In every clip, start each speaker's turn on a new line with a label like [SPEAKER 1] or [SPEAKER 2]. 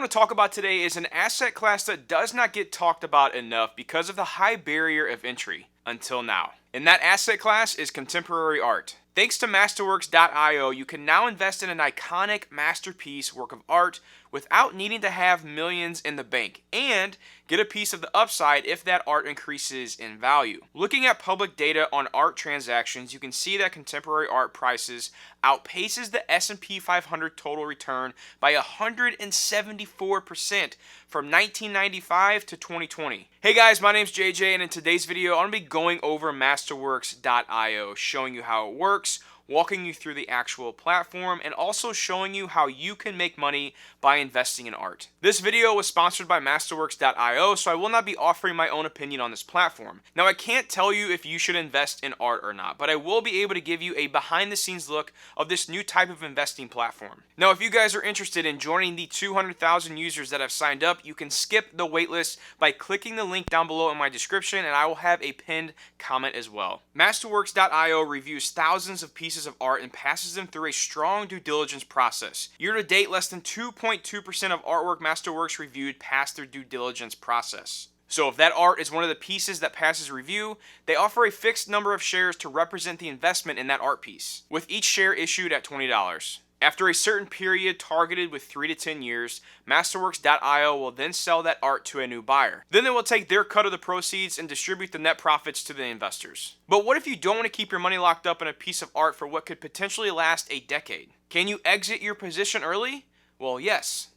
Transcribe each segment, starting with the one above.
[SPEAKER 1] want to talk about today is an asset class that does not get talked about enough because of the high barrier of entry until now. And that asset class is contemporary art. Thanks to MASTERWORKS.io, you can now invest in an iconic masterpiece work of art without needing to have millions in the bank and get a piece of the upside if that art increases in value. Looking at public data on art transactions, you can see that contemporary art prices outpaces the S&P 500 total return by 174% from 1995 to 2020. Hey guys, my name's JJ, and in today's video, I'm going to be going over MASTERWORKS.io, showing you how it works, walking you through the actual platform, and also showing you how you can make money by investing in art. This video was sponsored by MASTERWORKS.io, so I will not be offering my own opinion on this platform. Now, I can't tell you if you should invest in art or not, but I will be able to give you a behind-the-scenes look of this new type of investing platform. Now, if you guys are interested in joining the 200,000 users that have signed up, you can skip the waitlist by clicking the link down below in my description, and I will have a pinned comment as well. MASTERWORKS.io reviews thousands of pieces of art and passes them through a strong due diligence process. Year to date, less than 2.2% of artwork MASTERWORKS reviewed passed their due diligence process. So if that art is one of the pieces that passes review, they offer a fixed number of shares to represent the investment in that art piece, with each share issued at $20. After a certain period targeted with 3 to 10 years, MASTERWORKS.io will then sell that art to a new buyer. Then they will take their cut of the proceeds and distribute the net profits to the investors. But what if you don't want to keep your money locked up in a piece of art for what could potentially last a decade? Can you exit your position early? Well, yes.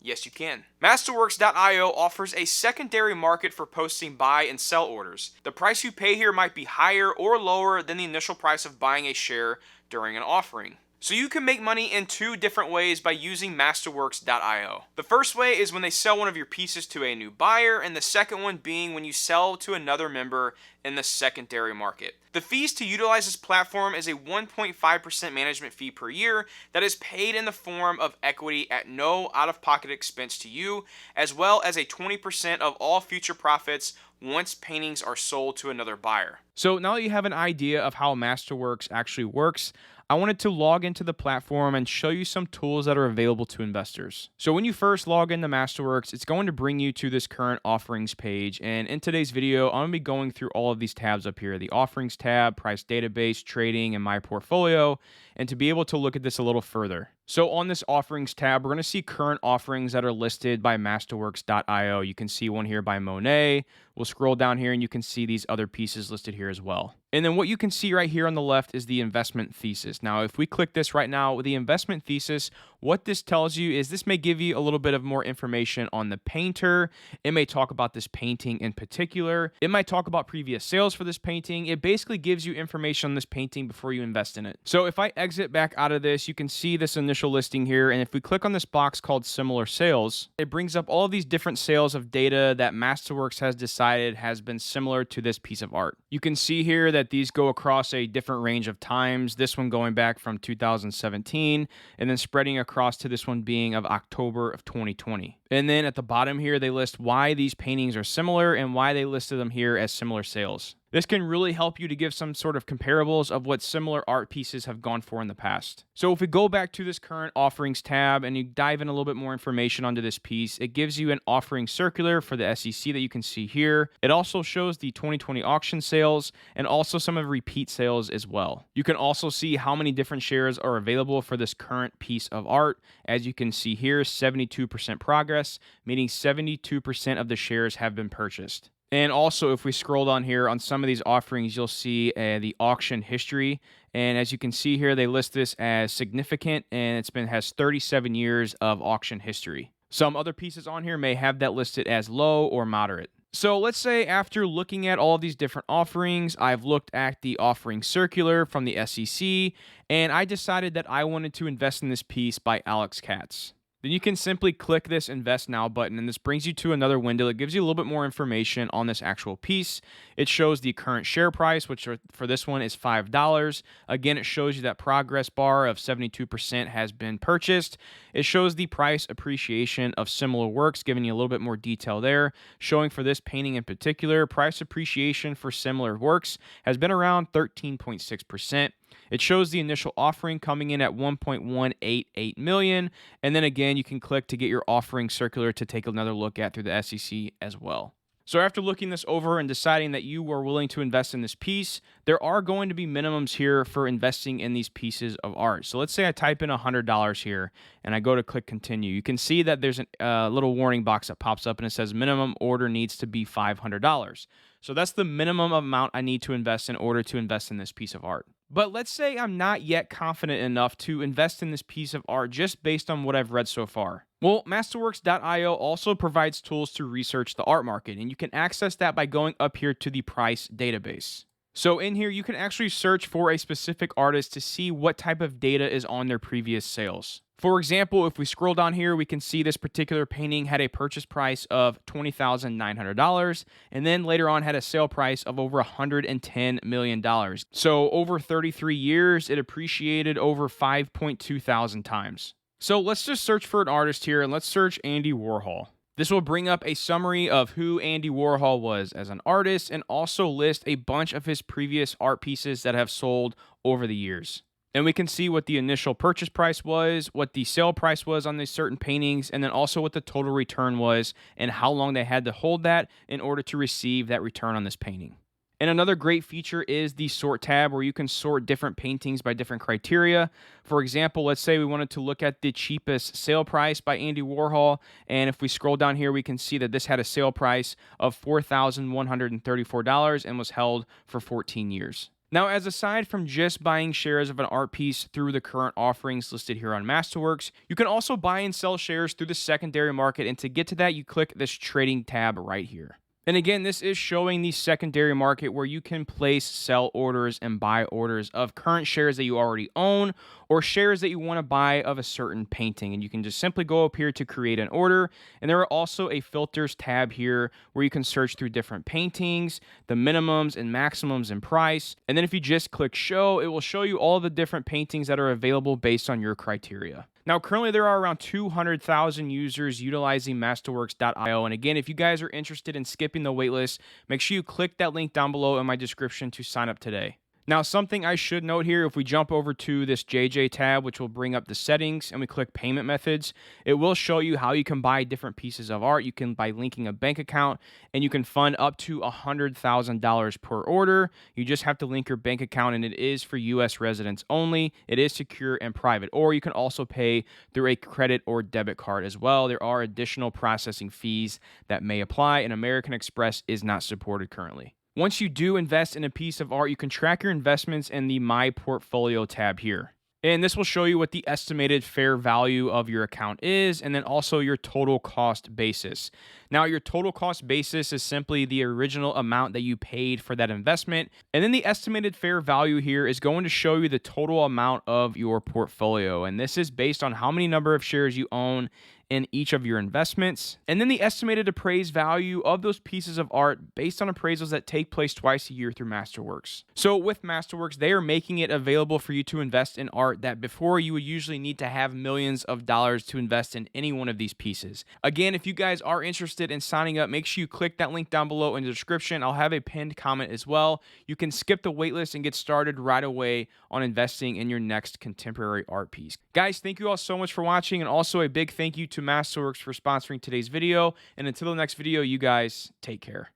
[SPEAKER 1] Yes, you can. MASTERWORKS.io offers a secondary market for posting buy and sell orders. The price you pay here might be higher or lower than the initial price of buying a share during an offering. So you can make money in two different ways by using MASTERWORKS.io. The first way is when they sell one of your pieces to a new buyer, and the second one being when you sell to another member in the secondary market. The fees to utilize this platform is a 1.5% management fee per year that is paid in the form of equity at no out-of-pocket expense to you, as well as a 20% of all future profits once paintings are sold to another buyer. So now that you have an idea of how MASTERWORKS actually works, I wanted to log into the platform and show you some tools that are available to investors. So when you first log into MASTERWORKS, it's going to bring you to this current offerings page. And in today's video, I'm going to be going through all of these tabs up here, the offerings tab, price database, trading, and my portfolio, and to be able to look at this a little further. So on this offerings tab, we're going to see current offerings that are listed by MASTERWORKS.io. You can see one here by Monet. We'll scroll down here and you can see these other pieces listed here as well. And then what you can see right here on the left is the investment thesis. Now, if we click this right now, with the investment thesis, what this tells you is this may give you a little bit of more information on the painter. It may talk about this painting in particular. It might talk about previous sales for this painting. It basically gives you information on this painting before you invest in it. So if I exit back out of this, you can see this initial listing here. And if we click on this box called similar sales, it brings up all of these different sales of data that MASTERWORKS has decided has been similar to this piece of art. You can see here that these go across a different range of times, this one going back from 2017 and then spreading across to this one being of October of 2020. And then at the bottom here, they list why these paintings are similar and why they listed them here as similar sales. This can really help you to give some sort of comparables of what similar art pieces have gone for in the past. So if we go back to this current offerings tab and you dive in a little bit more information onto this piece, it gives you an offering circular for the SEC that you can see here. It also shows the 2020 auction sales and also some of repeat sales as well. You can also see how many different shares are available for this current piece of art. As you can see here, 72% progress, meaning 72% of the shares have been purchased. And also, if we scroll down here on some of these offerings, you'll see the auction history. And as you can see here, they list this as significant, and has 37 years of auction history. Some other pieces on here may have that listed as low or moderate. So let's say after looking at all of these different offerings, I've looked at the offering circular from the SEC, and I decided that I wanted to invest in this piece by Alex Katz. Then you can simply click this Invest Now button, and this brings you to another window. It gives you a little bit more information on this actual piece. It shows the current share price, which for this one is $5. Again, it shows you that progress bar of 72% has been purchased. It shows the price appreciation of similar works, giving you a little bit more detail there, showing for this painting in particular, price appreciation for similar works has been around 13.6%. It shows the initial offering coming in at 1.188 million, and then again you can click to get your offering circular to take another look at through the SEC as well. So after looking this over and deciding that you are willing to invest in this piece, there are going to be minimums here for investing in these pieces of art. So let's say I type in $100 here and I go to click continue. You can see that there's a little warning box that pops up and it says minimum order needs to be $500. So that's the minimum amount I need to invest in order to invest in this piece of art. But let's say I'm not yet confident enough to invest in this piece of art just based on what I've read so far. Well, MasterWorks.io also provides tools to research the art market, and you can access that by going up here to the price database. So in here, you can actually search for a specific artist to see what type of data is on their previous sales. For example, if we scroll down here, we can see this particular painting had a purchase price of $20,900, and then later on had a sale price of over $110 million. So over 33 years, it appreciated over 5.2 thousand times. So let's just search for an artist here, and let's search Andy Warhol. This will bring up a summary of who Andy Warhol was as an artist and also list a bunch of his previous art pieces that have sold over the years. And we can see what the initial purchase price was, what the sale price was on these certain paintings, and then also what the total return was and how long they had to hold that in order to receive that return on this painting. And another great feature is the sort tab where you can sort different paintings by different criteria. For example, let's say we wanted to look at the cheapest sale price by Andy Warhol. And if we scroll down here, we can see that this had a sale price of $4,134 and was held for 14 years. Now, as aside from just buying shares of an art piece through the current offerings listed here on Masterworks, you can also buy and sell shares through the secondary market. And to get to that, you click this trading tab right here. And again, this is showing the secondary market where you can place sell orders and buy orders of current shares that you already own or shares that you want to buy of a certain painting. And you can just simply go up here to create an order. And there are also a filters tab here where you can search through different paintings, the minimums and maximums in price. And then if you just click show, it will show you all the different paintings that are available based on your criteria. Now, currently there are around 200,000 users utilizing MasterWorks.io. And again, if you guys are interested in skipping the waitlist, make sure you click that link down below in my description to sign up today. Now, something I should note here, if we jump over to this JJ tab, which will bring up the settings, and we click payment methods, it will show you how you can buy different pieces of art. You can by linking a bank account, and you can fund up to $100,000 per order. You just have to link your bank account, and it is for U.S. residents only. It is secure and private, or you can also pay through a credit or debit card as well. There are additional processing fees that may apply, and American Express is not supported currently. Once you do invest in a piece of art, you can track your investments in the My Portfolio tab here. And this will show you what the estimated fair value of your account is, and then also your total cost basis. Now, your total cost basis is simply the original amount that you paid for that investment. And then the estimated fair value here is going to show you the total amount of your portfolio. And this is based on how many number of shares you own in each of your investments, and then the estimated appraised value of those pieces of art based on appraisals that take place twice a year through Masterworks. So with Masterworks, they are making it available for you to invest in art that before you would usually need to have millions of dollars to invest in any one of these pieces. Again, if you guys are interested in signing up, make sure you click that link down below in the description. I'll have a pinned comment as well. You can skip the waitlist and get started right away on investing in your next contemporary art piece. Guys, thank you all so much for watching, and also a big thank you to Masterworks for sponsoring today's video. And until the next video, you guys take care.